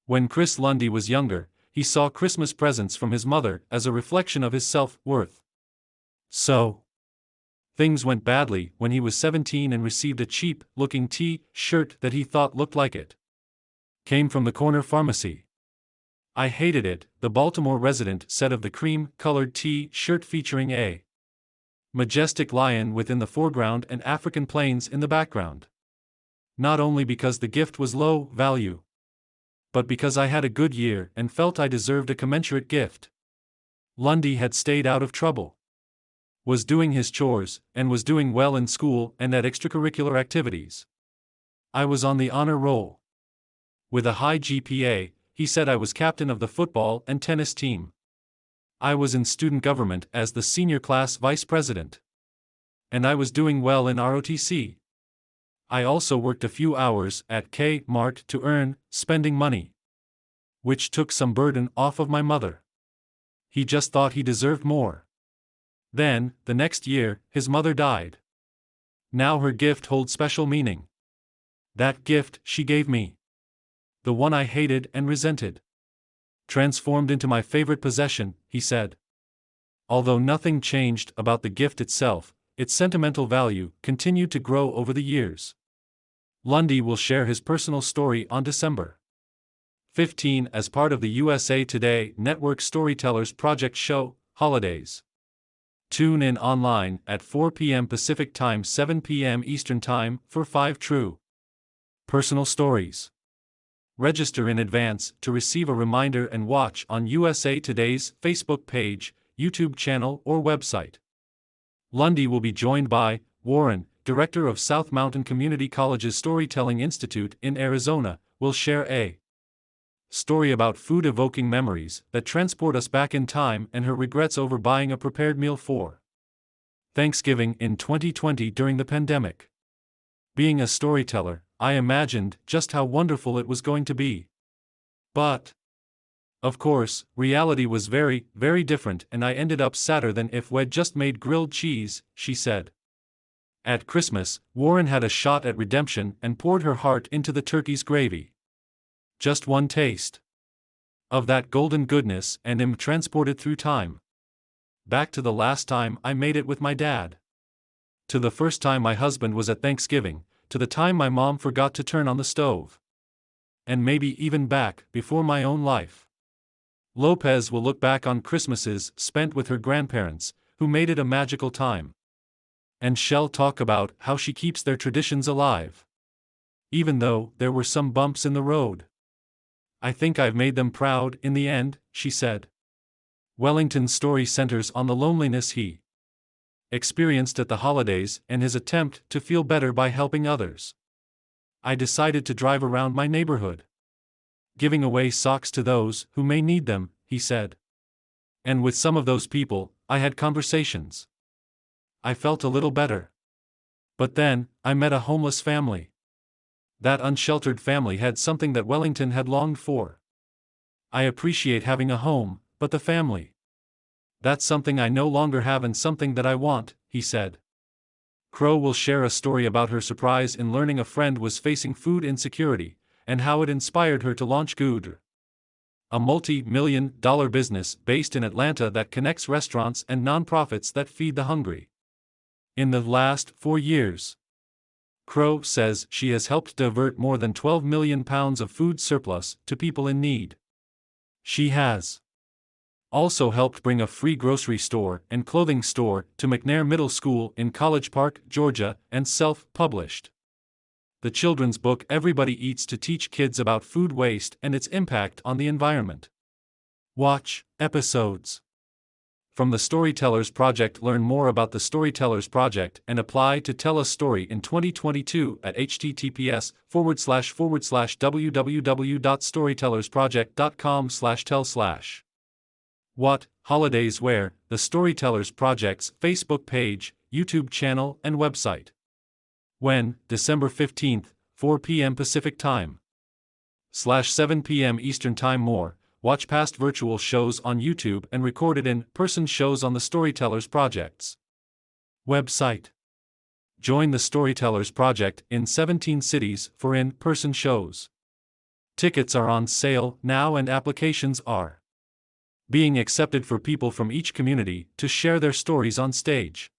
When Chris Lundy was younger, he saw Christmas presents from his mother as a reflection of his self-worth. So, things went badly when he was 17 and received a cheap-looking T-shirt that he thought looked like it. Came from the corner pharmacy. "I hated it," the Baltimore resident said of the cream-colored T-shirt featuring a majestic lion within the foreground and African plains in the background. "Not only because the gift was low value, but because I had a good year and felt I deserved a commensurate gift." Lundy had stayed out of trouble, was doing his chores, and was doing well in school and at extracurricular activities. "I was on the honor roll. With a high GPA, he said. I was captain of the football and tennis team. I was in student government as the senior class vice president. And I was doing well in ROTC. I also worked a few hours at Kmart to earn spending money, which took some burden off of my mother. He just thought he deserved more." Then, the next year, his mother died. "Now her gift holds special meaning. That gift she gave me, the one I hated and resented, transformed into my favorite possession," he said. Although nothing changed about the gift itself, its sentimental value continued to grow over the years. Lundy will share his personal story on December 15 as part of the USA Today Network Storytellers Project show, Holidays. Tune in online at 4 p.m. Pacific Time, 7 p.m. Eastern Time for 5 true personal stories. Register in advance to receive a reminder and watch on USA Today's Facebook page, YouTube channel, or website. Lundy will be joined by Warren, director of South Mountain Community College's Storytelling Institute in Arizona, will share a story about food evoking memories that transport us back in time and her regrets over buying a prepared meal for Thanksgiving in 2020 during the pandemic. "Being a storyteller, I imagined just how wonderful it was going to be. But, of course, reality was very, very different, and I ended up sadder than if we'd just made grilled cheese," she said. At Christmas, Warren had a shot at redemption and poured her heart into the turkey's gravy. "Just one taste of that golden goodness and I'm transported through time. Back to the last time I made it with my dad. To the first time my husband was at Thanksgiving, to the time my mom forgot to turn on the stove. And maybe even back before my own life." Lopez will look back on Christmases spent with her grandparents, who made it a magical time. And she'll talk about how she keeps their traditions alive, even though there were some bumps in the road. "I think I've made them proud in the end," she said. Wellington's story centers on the loneliness he experienced at the holidays and his attempt to feel better by helping others. "I decided to drive around my neighborhood, giving away socks to those who may need them," he said. "And with some of those people, I had conversations. I felt a little better. But then, I met a homeless family. That unsheltered family had something that Wellington had longed for. I appreciate having a home, but the family, that's something I no longer have and something that I want," he said. Crow will share a story about her surprise in learning a friend was facing food insecurity, and how it inspired her to launch Good, a multi-million-dollar business based in Atlanta that connects restaurants and nonprofits that feed the hungry. In the last 4 years, Crow says she has helped divert more than 12 million pounds of food surplus to people in need. She has also helped bring a free grocery store and clothing store to McNair Middle School in College Park, Georgia, and self-published the children's book Everybody Eats to teach kids about food waste and its impact on the environment. Watch episodes from the Storytellers Project. Learn more about the Storytellers Project and apply to tell a story in 2022 at https://www.storytellersproject.com/tell/. What holidays where? The Storytellers Project's Facebook page, YouTube channel, and website. When? December 15, 4 p.m. Pacific Time /7 p.m. Eastern Time. More. Watch past virtual shows on YouTube and recorded in-person shows on the Storytellers Project's website. Join the Storytellers Project in 17 cities for in-person shows. Tickets are on sale now and applications are being accepted for people from each community to share their stories on stage.